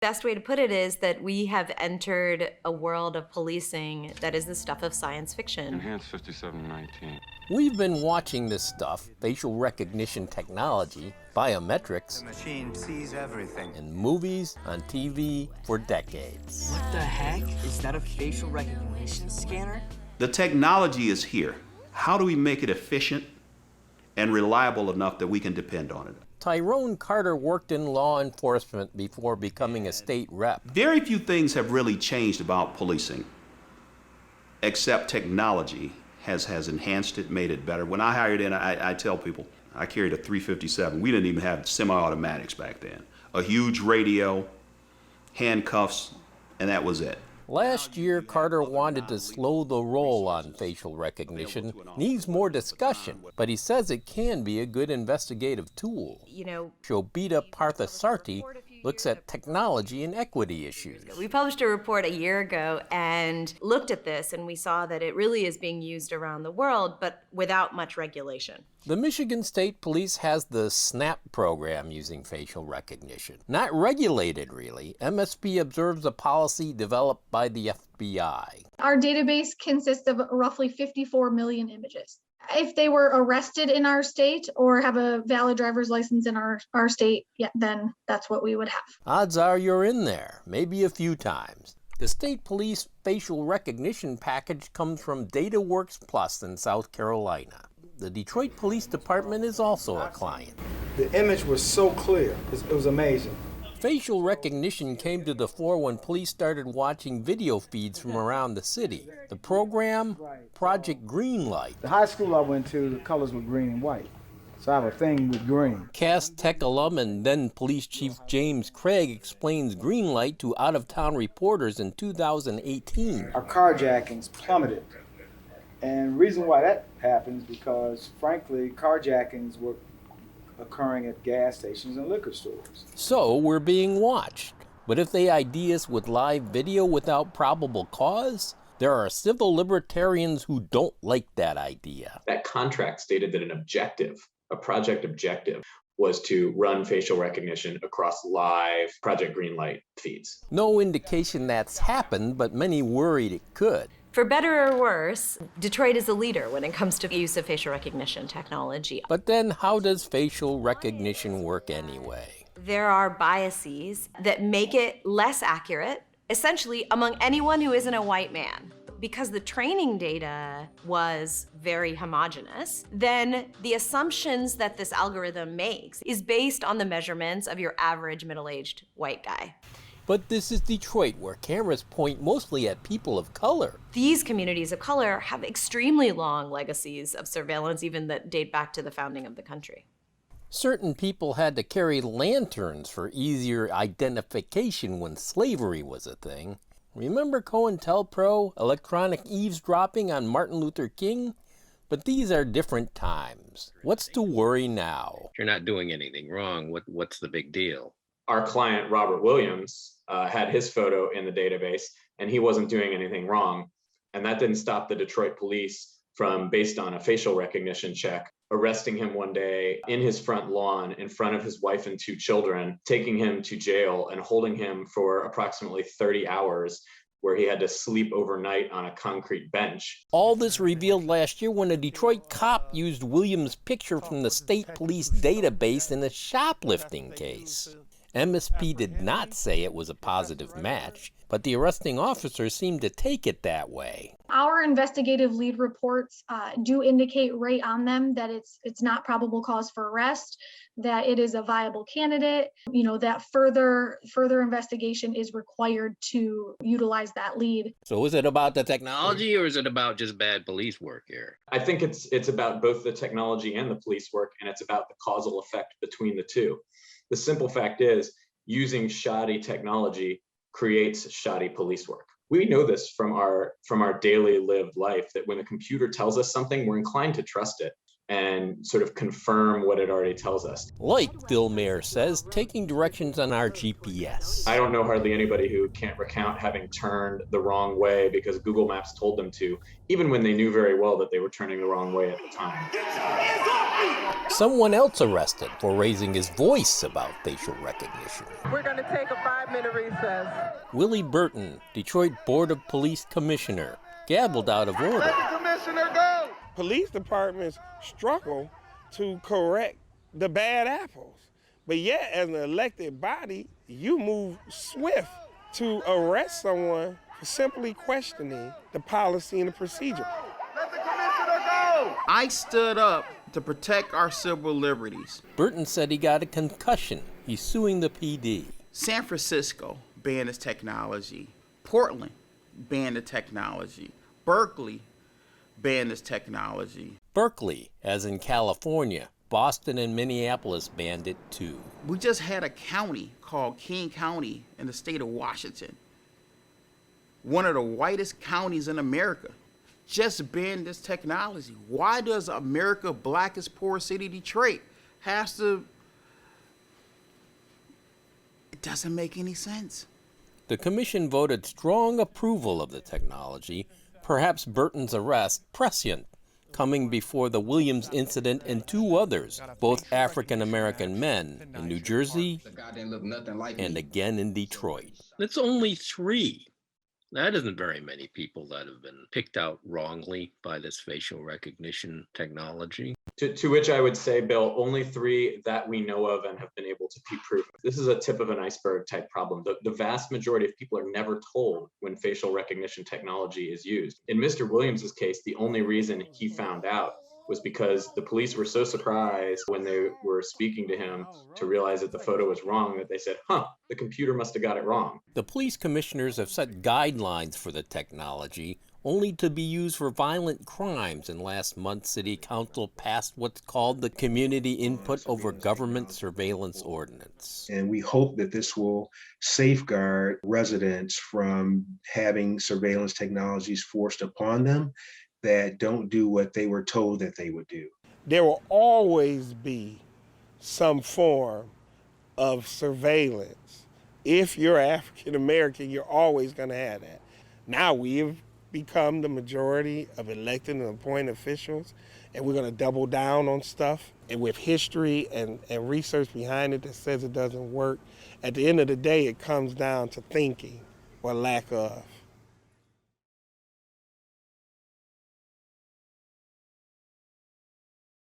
Best way to put it is that we have entered a world of policing that is the stuff of science fiction. Enhanced 5719. We've been watching this stuff, facial recognition technology, biometrics, The machine sees everything. in movies, on TV, for decades. What the heck? Is that a facial recognition scanner? The technology is here. How do we make it efficient and reliable enough that we can depend on it? Tyrone Carter worked in law enforcement before becoming a state rep. Very few things have really changed about policing, except technology has enhanced it, made it better. When I hired in, I tell people, I carried a 357. We didn't even have semi-automatics back then. A huge radio, handcuffs, and that was it. Last year, Carter wanted to slow the roll on facial recognition. Needs more discussion, but he says it can be a good investigative tool. Shobita Parthasarathy looks at technology and equity issues. We published a report a year ago and looked at this, and we saw that it really is being used around the world, but without much regulation. The Michigan State Police has the SNAP program using facial recognition. Not regulated, really. MSP observes a policy developed by the FBI. Our database consists of roughly 54 million images. If they were arrested in our state or have a valid driver's license in our state, then that's what we would have. Odds are you're in there, maybe a few times. The State Police facial recognition package comes from DataWorks Plus in South Carolina. The Detroit Police Department is also a client. The image was so clear, it was amazing. Facial recognition came to the fore when police started watching video feeds from around the city. The program, Project Greenlight. The high school I went to, the colors were green and white. So I have a thing with green. Cass Tech alum and then Police Chief James Craig explains Greenlight to out-of-town reporters in 2018. Our carjackings plummeted. And the reason why that happens because, frankly, carjackings were occurring at gas stations and liquor stores. So we're being watched. But if they ID us with live video without probable cause, there are civil libertarians who don't like that idea. That contract stated that a project objective, was to run facial recognition across live Project Greenlight feeds. No indication that's happened, but many worried it could. For better or worse, Detroit is a leader when it comes to the use of facial recognition technology. But then how does facial recognition work anyway? There are biases that make it less accurate, essentially among anyone who isn't a white man. Because the training data was very homogeneous, then the assumptions that this algorithm makes is based on the measurements of your average middle-aged white guy. But this is Detroit, where cameras point mostly at people of color. These communities of color have extremely long legacies of surveillance, even that date back to the founding of the country. Certain people had to carry lanterns for easier identification when slavery was a thing. Remember COINTELPRO, electronic eavesdropping on Martin Luther King? But these are different times. What's to worry now? You're not doing anything wrong. What's the big deal? Our client, Robert Williams, had his photo in the database, and he wasn't doing anything wrong. And that didn't stop the Detroit police from, based on a facial recognition check, arresting him one day in his front lawn in front of his wife and 2 children, taking him to jail and holding him for approximately 30 hours, where he had to sleep overnight on a concrete bench. All this revealed last year when a Detroit cop used Williams' picture from the state police database in a shoplifting case. MSP did not say it was a positive match, but the arresting officer seemed to take it that way. Our investigative lead reports do indicate right on them that it's not probable cause for arrest, that it is a viable candidate, that further investigation is required to utilize that lead. So is it about the technology or is it about just bad police work here? I think it's about both the technology and the police work, and it's about the causal effect between the two. The simple fact is, using shoddy technology creates shoddy police work. We know this from our daily lived life, that when the computer tells us something, we're inclined to trust it. and sort of confirm what it already tells us. Like Phil Mayer says, taking directions on our GPS. I don't know hardly anybody who can't recount having turned the wrong way because Google Maps told them to, even when they knew very well that they were turning the wrong way at the time. Someone else arrested for raising his voice about facial recognition. We're going to take a 5-minute recess. Willie Burton, Detroit Board of Police Commissioner, gabbled out of order. Let the commissioner go! Police departments struggle to correct the bad apples. But yet, as an elected body, you move swift to arrest someone for simply questioning the policy and the procedure. Let the commissioner go! I stood up to protect our civil liberties. Burton said he got a concussion. He's suing the PD. San Francisco banned this technology. Portland banned the technology. Berkeley banned this technology. Berkeley, as in California. Boston and Minneapolis banned it too. We just had a county called King County in the state of Washington. One of the whitest counties in America just banned this technology. Why does America's blackest poor city, Detroit, has to? It doesn't make any sense. The commission voted strong approval of the technology, perhaps Burton's arrest prescient, coming before the Williams incident and 2 others, both African-American men in New Jersey and again in Detroit. That's only 3. That isn't very many people that have been picked out wrongly by this facial recognition technology. To which I would say, Bill, only 3 that we know of and have been able to be proven. This is a tip of an iceberg type problem. The vast majority of people are never told when facial recognition technology is used. In Mr. Williams's case, the only reason he found out was because the police were so surprised when they were speaking to him to realize that the photo was wrong that they said, the computer must have got it wrong. The police commissioners have set guidelines for the technology, only to be used for violent crimes, and last month City Council passed what's called the Community Input Over Government Surveillance Ordinance. And we hope that this will safeguard residents from having surveillance technologies forced upon them that don't do what they were told that they would do. There will always be some form of surveillance. If you're African American, you're always going to have that. Now we have become the majority of elected and appointed officials, and we're going to double down on stuff. And with history and research behind it that says it doesn't work, at the end of the day, it comes down to thinking or lack of.